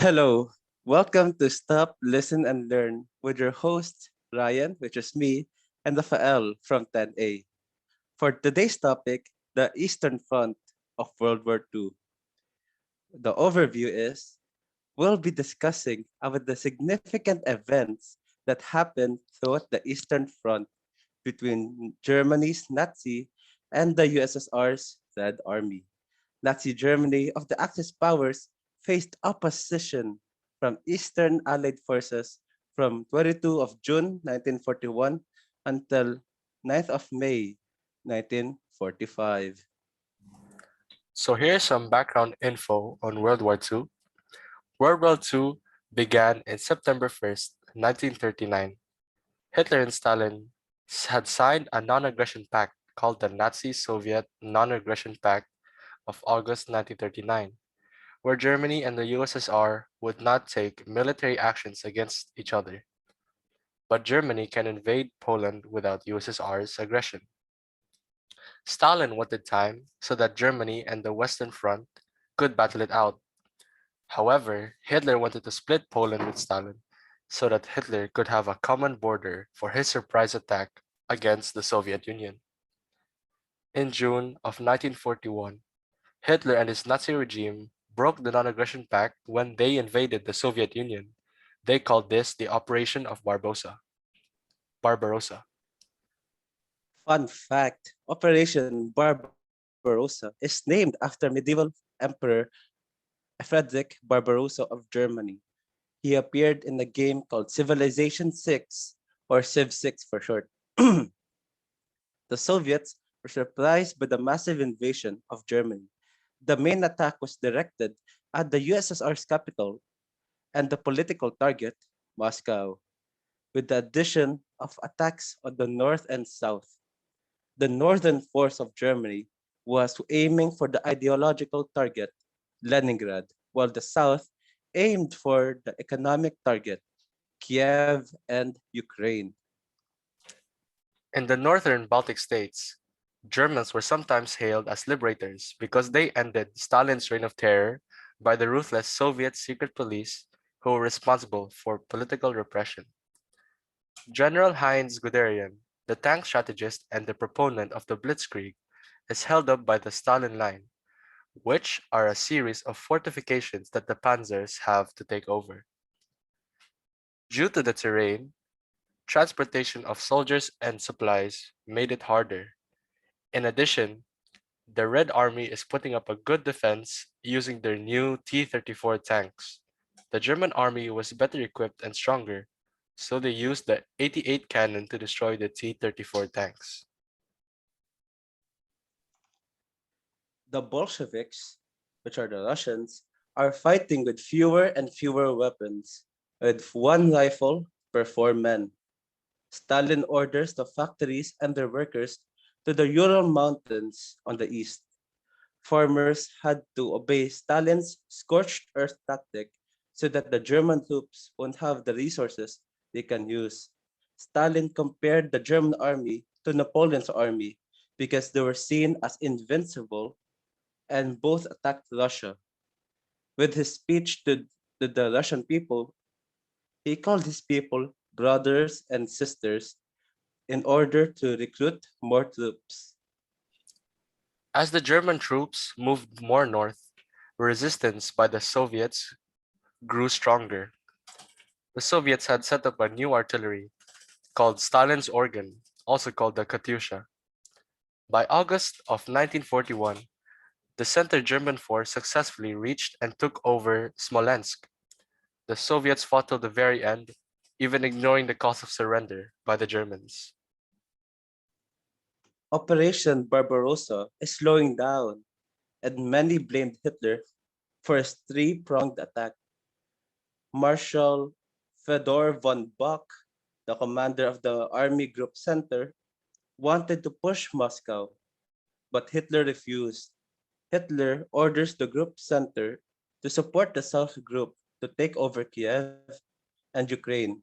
Hello, welcome to Stop, Listen, and Learn with your host, Ryan, which is me, and Raphael from 10A. For today's topic, the Eastern Front of World War II. The overview is we'll be discussing about the significant events that happened throughout the Eastern Front between Germany's Nazi and the USSR's Red Army. Nazi Germany of the Axis powers faced opposition from Eastern Allied forces from 22 of June 1941 until 9th of May 1945. So here's some background info on World War II. World War II began in September 1st, 1939. Hitler and Stalin had signed a non-aggression pact called the Nazi-Soviet Non-Aggression Pact of August 1939, where Germany and the USSR would not take military actions against each other. But Germany can invade Poland without USSR's aggression. Stalin wanted time so that Germany and the Western Front could battle it out. However, Hitler wanted to split Poland with Stalin so that Hitler could have a common border for his surprise attack against the Soviet Union. In June of 1941, Hitler and his Nazi regime broke the non-aggression pact when they invaded the Soviet Union. They called this the Operation of Barbarossa. Fun fact, Operation Barbarossa is named after medieval Emperor Frederick Barbarossa of Germany. He appeared in a game called Civilization 6, or Civ 6 for short. The Soviets were surprised by the massive invasion of Germany. The main attack was directed at the USSR's capital and the political target, Moscow, with the addition of attacks on the north and south. The northern force of Germany was aiming for the ideological target, Leningrad, while the south aimed for the economic target, Kiev and Ukraine. In the northern Baltic states, Germans were sometimes hailed as liberators because they ended Stalin's reign of terror by the ruthless Soviet secret police who were responsible for political repression. General Heinz Guderian, the tank strategist and the proponent of the Blitzkrieg, is held up by the Stalin Line, which are a series of fortifications that the panzers have to take over. Due to the terrain, transportation of soldiers and supplies made it harder. In addition, the Red Army is putting up a good defense using their new T-34 tanks. The German army was better equipped and stronger, so they used the 88 cannon to destroy the T-34 tanks. The Bolsheviks, which are the Russians, are fighting with fewer and fewer weapons, with one rifle per four men. Stalin orders the factories and their workers to the Ural Mountains on the east. Farmers had to obey Stalin's scorched earth tactic so that the German troops won't have the resources they can use. Stalin compared the German army to Napoleon's army because they were seen as invincible and both attacked Russia. With his speech to the Russian people, he called his people brothers and sisters in order to recruit more troops. As the German troops moved more north, resistance by the Soviets grew stronger. The Soviets had set up a new artillery called Stalin's Organ, also called the Katyusha. By August of 1941, the Center German force successfully reached and took over Smolensk. The Soviets fought till the very end, even ignoring the cost of surrender by the Germans. Operation Barbarossa is slowing down, and many blamed Hitler for his three-pronged attack. Marshal Fedor von Bock, the commander of the Army Group Center, wanted to push Moscow, but Hitler refused. Hitler orders the Group Center to support the South Group to take over Kiev and Ukraine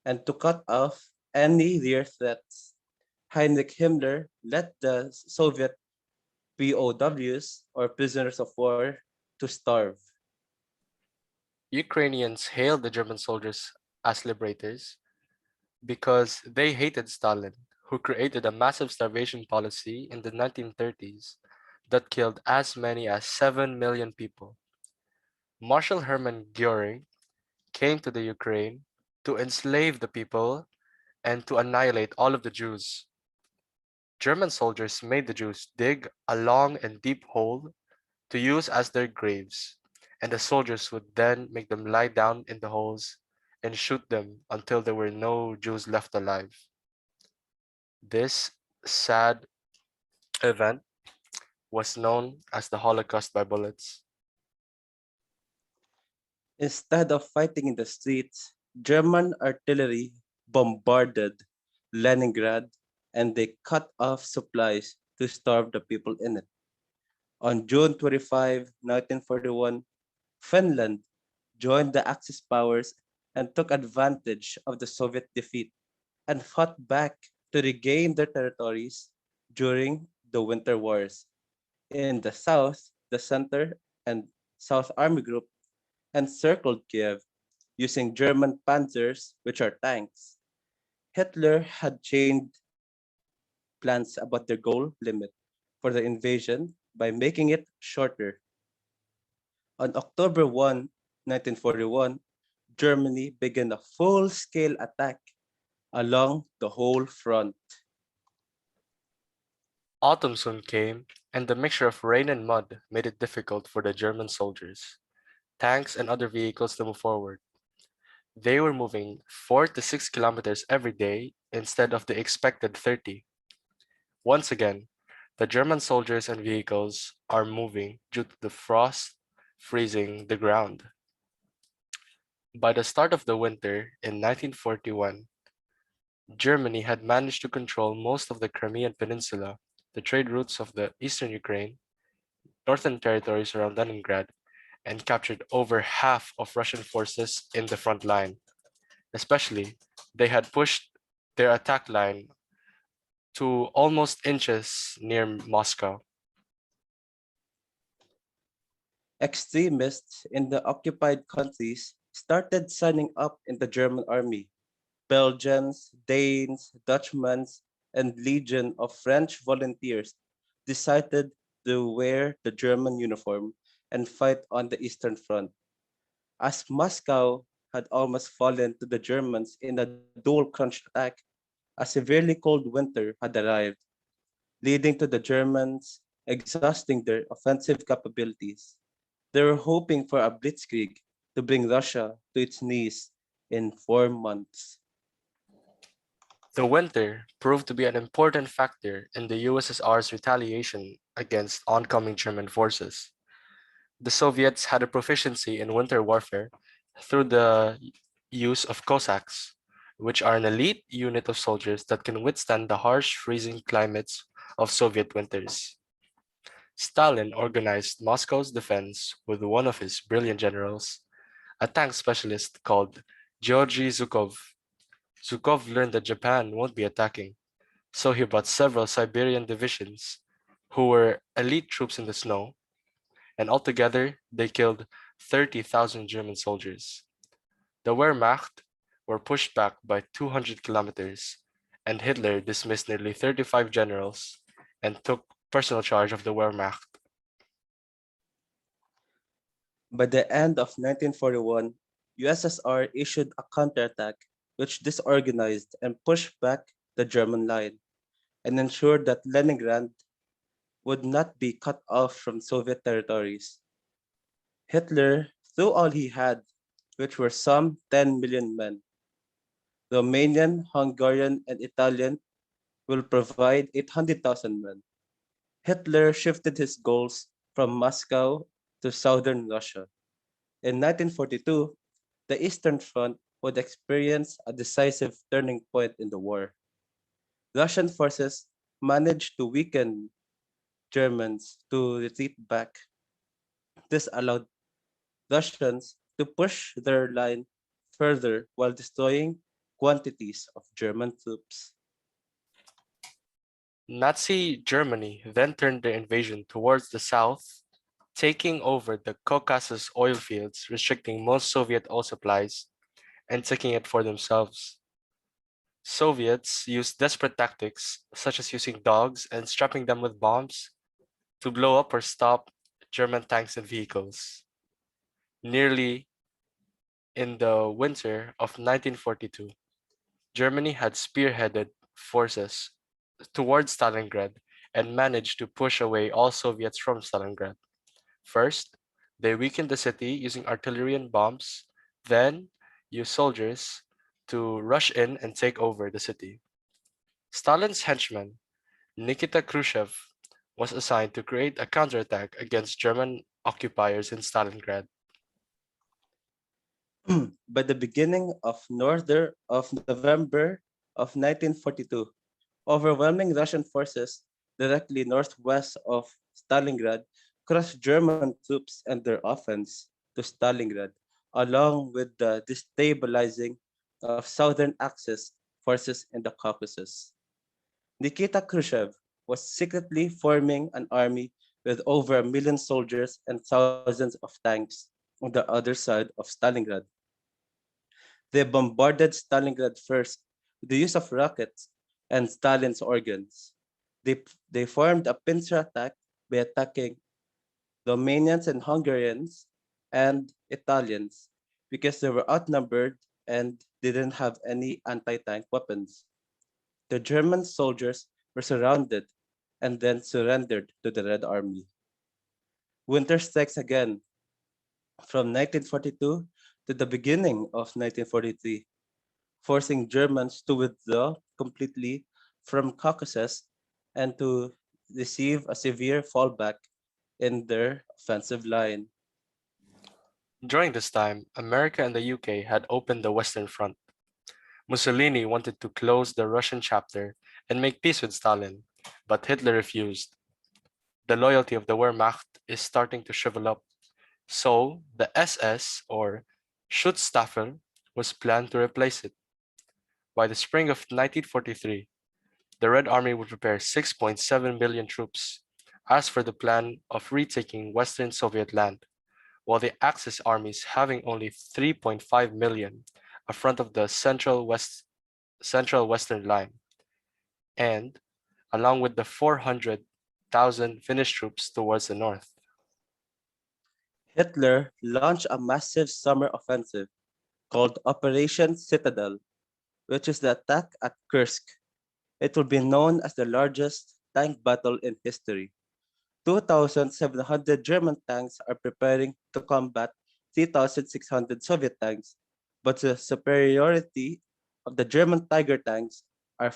and to cut off any rear threats. Heinrich Himmler let the Soviet POWs or prisoners of war to starve. Ukrainians hailed the German soldiers as liberators because they hated Stalin, who created a massive starvation policy in the 1930s that killed as many as 7 million people. Marshal Hermann Göring came to the Ukraine to enslave the people and to annihilate all of the Jews. German soldiers made the Jews dig a long and deep hole to use as their graves, and the soldiers would then make them lie down in the holes and shoot them until there were no Jews left alive. This sad event was known as the Holocaust by bullets. Instead of fighting in the streets, German artillery bombarded Leningrad and they cut off supplies to starve the people in it. On June 25, 1941, Finland joined the Axis powers and took advantage of the Soviet defeat and fought back to regain their territories during the Winter Wars. In the south, the Center and South Army Group encircled Kiev using German panzers, which are tanks. Hitler had changed plans about their goal limit for the invasion by making it shorter. On October 1, 1941, Germany began a full-scale attack along the whole front. Autumn soon came, and the mixture of rain and mud made it difficult for the German soldiers, tanks, and other vehicles to move forward. They were moving 4 to 6 kilometers every day instead of the expected 30. Once again, the German soldiers and vehicles are moving due to the frost freezing the ground. By the start of the winter in 1941, Germany had managed to control most of the Crimean Peninsula, the trade routes of the eastern Ukraine, northern territories around Leningrad, and captured over half of Russian forces in the front line. Especially, they had pushed their attack line to almost inches near Moscow. Extremists in the occupied countries started signing up in the German army. Belgians, Danes, Dutchmen, and legion of French volunteers decided to wear the German uniform and fight on the Eastern Front. As Moscow had almost fallen to the Germans in a dual crunch attack, a severely cold winter had arrived, leading to the Germans exhausting their offensive capabilities. They were hoping for a blitzkrieg to bring Russia to its knees in 4 months. The winter proved to be an important factor in the USSR's retaliation against oncoming German forces. The Soviets had a proficiency in winter warfare through the use of Cossacks, which are an elite unit of soldiers that can withstand the harsh freezing climates of Soviet winters. Stalin organized Moscow's defense with one of his brilliant generals, a tank specialist called Georgy Zhukov. Zhukov learned that Japan won't be attacking, so he brought several Siberian divisions who were elite troops in the snow, and altogether they killed 30,000 German soldiers. The Wehrmacht were pushed back by 200 kilometers, and Hitler dismissed nearly 35 generals and took personal charge of the Wehrmacht. By the end of 1941, USSR issued a counterattack which disorganized and pushed back the German line and ensured that Leningrad would not be cut off from Soviet territories. Hitler threw all he had, which were some 10 million men. Romanian, Hungarian, and Italian will provide 800,000 men. Hitler shifted his goals from Moscow to southern Russia. In 1942, the Eastern Front would experience a decisive turning point in the war. Russian forces managed to weaken Germans to retreat back. This allowed Russians to push their line further while destroying quantities of German troops. Nazi Germany then turned their invasion towards the south taking over the Caucasus oil fields, restricting most Soviet oil supplies, and taking it for themselves. Soviets used desperate tactics, such as using dogs and strapping them with bombs, to blow up or stop German tanks and vehicles. Nearly in the winter of 1942, Germany had spearheaded forces towards Stalingrad and managed to push away all Soviets from Stalingrad. First, they weakened the city using artillery and bombs, then used soldiers to rush in and take over the city. Stalin's henchman, Nikita Khrushchev, was assigned to create a counterattack against German occupiers in Stalingrad. By the beginning of November of 1942, overwhelming Russian forces directly northwest of Stalingrad crushed German troops and their offense to Stalingrad, along with the destabilizing of southern Axis forces in the Caucasus. Nikita Khrushchev was secretly forming an army with over 1 million soldiers and thousands of tanks on the other side of Stalingrad. They bombarded Stalingrad first with the use of rockets and Stalin's organs. They formed a pincer attack by attacking Romanians and Hungarians and Italians because they were outnumbered and didn't have any anti-tank weapons. The German soldiers were surrounded and then surrendered to the Red Army. Winter strikes again from 1942 to the beginning of 1943, forcing Germans to withdraw completely from Caucasus and to receive a severe fallback in their offensive line. During this time, America and the UK had opened the Western Front. Mussolini wanted to close the Russian chapter and make peace with Stalin, but Hitler refused. The loyalty of the Wehrmacht is starting to shrivel up, so the SS, or Schutzstaffel, was planned to replace it. By the spring of 1943, the Red Army would prepare 6.7 million troops, as for the plan of retaking Western Soviet land, while the Axis armies having only 3.5 million, a front of the Central Western Line, and along with the 400,000 Finnish troops towards the north. Hitler launched a massive summer offensive called Operation Citadel, which is the attack at Kursk. It will be known as the largest tank battle in history. 2,700 German tanks are preparing to combat 3,600 Soviet tanks, but the superiority of the German Tiger tanks are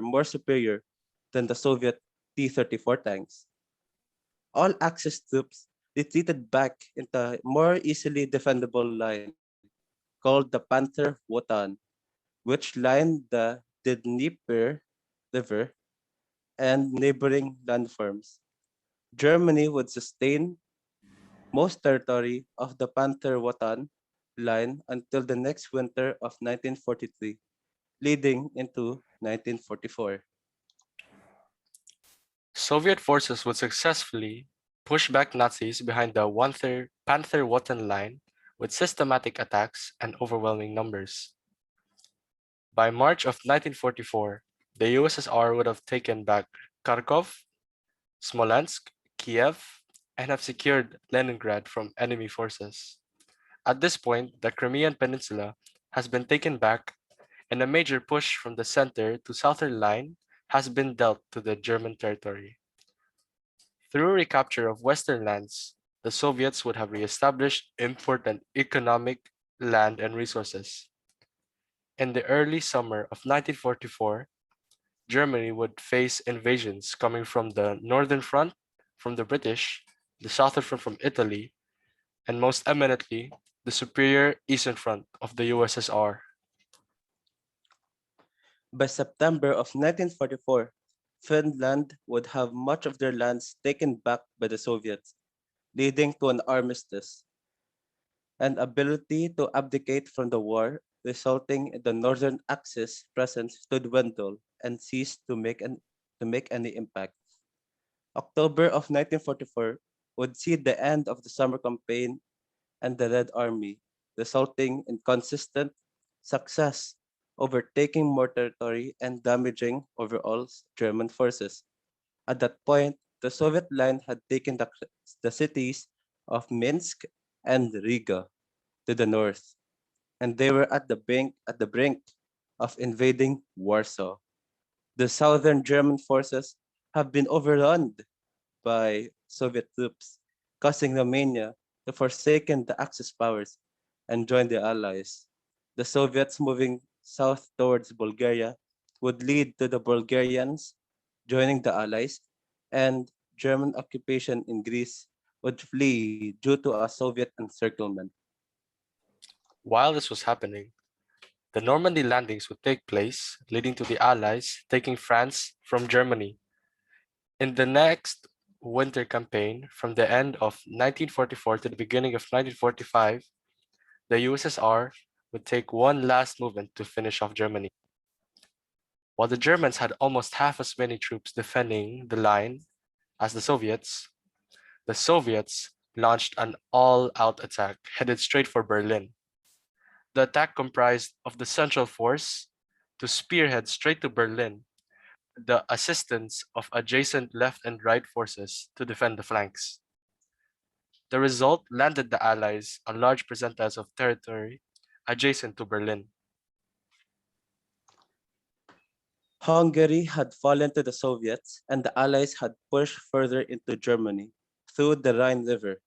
more superior than the Soviet T-34 tanks. All Axis troops retreated back into a more easily defendable line called the Panther Wotan, which lined the Dnieper River and neighboring landforms. Germany would sustain most territory of the Panther-Wotan line until the next winter of 1943, leading into 1944. Soviet forces would successfully push back Nazis behind the Panther-Wotan line with systematic attacks and overwhelming numbers. By March of 1944, the USSR would have taken back Kharkov, Smolensk, Kiev, and have secured Leningrad from enemy forces. At this point, the Crimean Peninsula has been taken back, and a major push from the center to southern line has been dealt to the German territory. Through recapture of western lands, the Soviets would have reestablished important economic, land, and resources. In the early summer of 1944, Germany would face invasions coming from the Northern Front from the British, the Southern Front from Italy, and most eminently, the superior Eastern Front of the USSR. By September of 1944, Finland would have much of their lands taken back by the Soviets, leading to an armistice. An ability to abdicate from the war, resulting in the Northern Axis presence to dwindle and cease to make any impact. October of 1944 would see the end of the summer campaign and the Red Army, resulting in consistent success, overtaking more territory and damaging overall German forces. At that point, the Soviet line had taken the cities of Minsk and Riga to the north, and they were at the brink of invading Warsaw. The southern German forces have been overrun by Soviet troops, causing Romania to forsaken the Axis powers and join the Allies. The Soviets moving south towards Bulgaria would lead to the Bulgarians joining the Allies, and German occupation in Greece would flee due to a Soviet encirclement. While this was happening, the Normandy landings would take place, leading to the Allies taking France from Germany. In the next winter campaign, from the end of 1944 to the beginning of 1945, the USSR would take one last movement to finish off Germany. While the Germans had almost half as many troops defending the line as the Soviets launched an all-out attack headed straight for Berlin. The attack comprised of the Central Force to spearhead straight to Berlin, the assistance of adjacent left and right forces to defend the flanks. The result landed the Allies a large percentage of territory adjacent to Berlin. Hungary had fallen to the Soviets, and the Allies had pushed further into Germany through the Rhine River.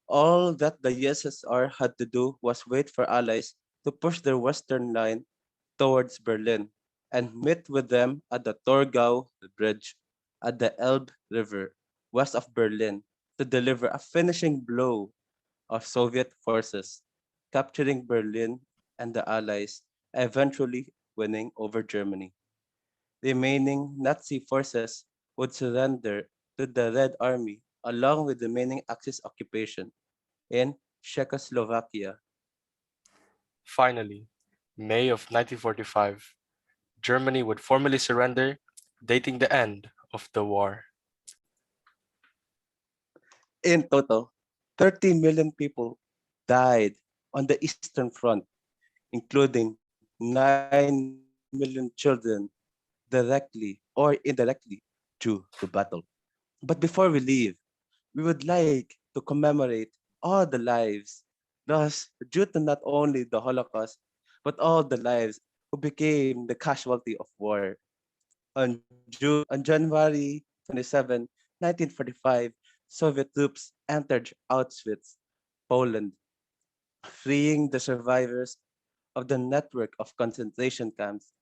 All that the USSR had to do was wait for Allies to push their western line towards Berlin and meet with them at the Torgau Bridge at the Elbe River, west of Berlin, to deliver a finishing blow of Soviet forces, capturing Berlin and the Allies, eventually winning over Germany. Remaining Nazi forces would surrender to the Red Army along with remaining Axis occupation in Czechoslovakia. Finally, May of 1945, Germany would formally surrender, dating the end of the war. In total, 30 million people died on the Eastern Front, including 9 million children directly or indirectly due to battle. But before we leave, we would like to commemorate all the lives lost due to not only the Holocaust, but all the lives who became the casualty of war. On January 27, 1945, Soviet troops entered Auschwitz, Poland, freeing the survivors of the network of concentration camps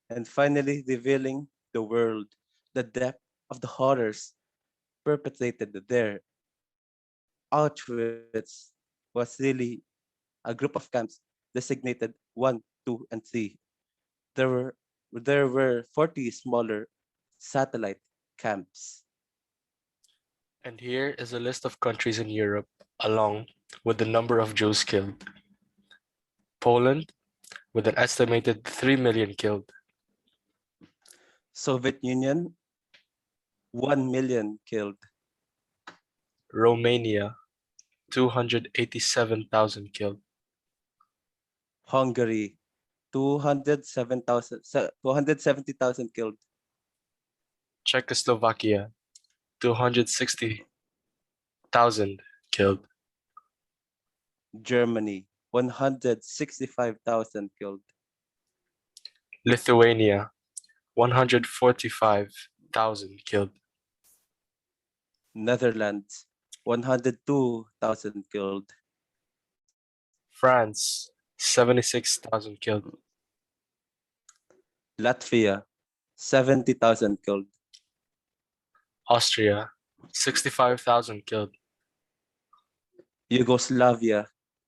and finally revealing the world the depth of the horrors perpetrated there. Auschwitz was really a group of camps designated 1, 2, and 3. There were there were 40 smaller satellite camps. And here is a list of countries in Europe, along with the number of Jews killed. Poland, with an estimated 3 million killed. Soviet Union, 1 million killed. Romania, 287,000 killed. Hungary, 270,000 killed. Czechoslovakia, 260,000 killed. Germany, 165,000 killed. Lithuania, 145,000 killed. Netherlands, 102,000 killed. France, 76,000 killed. Latvia, 70,000 killed. Austria, 65,000 killed. Yugoslavia,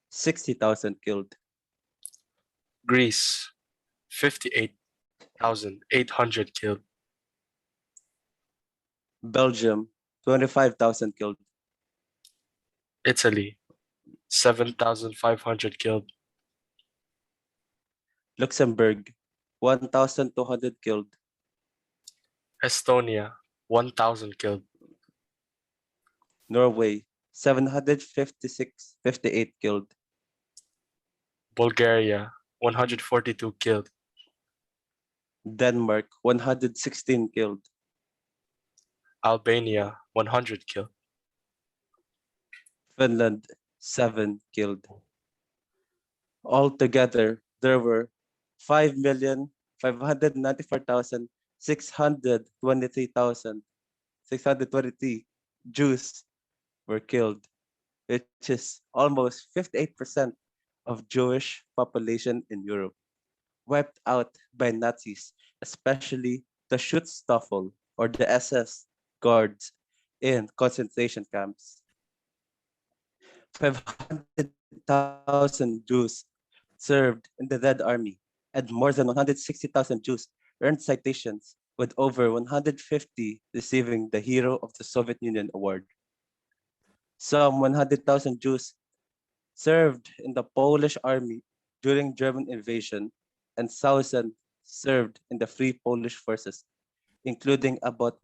60,000 killed. Greece, 58,800 killed. Belgium, 25,000 killed. Italy, 7,500 killed. Luxembourg, 1,200 killed. Estonia, 1,000 killed. Norway, 58 killed. Bulgaria, 142 killed. Denmark, 116 killed. Albania, 100 killed. Finland, 7 killed. Altogether, there were 5,594,623 Jews were killed, which is almost 58% of Jewish population in Europe, wiped out by Nazis, especially the Schutzstaffel or the SS guards in concentration camps. 500,000 Jews served in the Red Army, and more than 160,000 Jews earned citations, with over 150 receiving the Hero of the Soviet Union award. Some 100,000 Jews served in the Polish army during German invasion, and 1,000 served in the Free Polish Forces, including about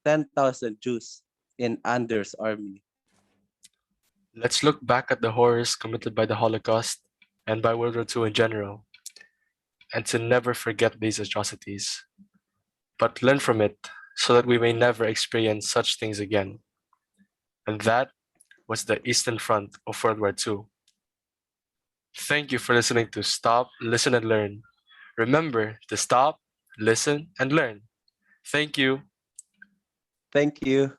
10,000 Jews in Anders' army. Let's look back at the horrors committed by the Holocaust and by World War II in general, and to never forget these atrocities, but learn from it so that we may never experience such things again. And that was the Eastern Front of World War II. Thank you for listening to Stop, Listen, and Learn. Remember to stop, listen, and learn. Thank you. Thank you.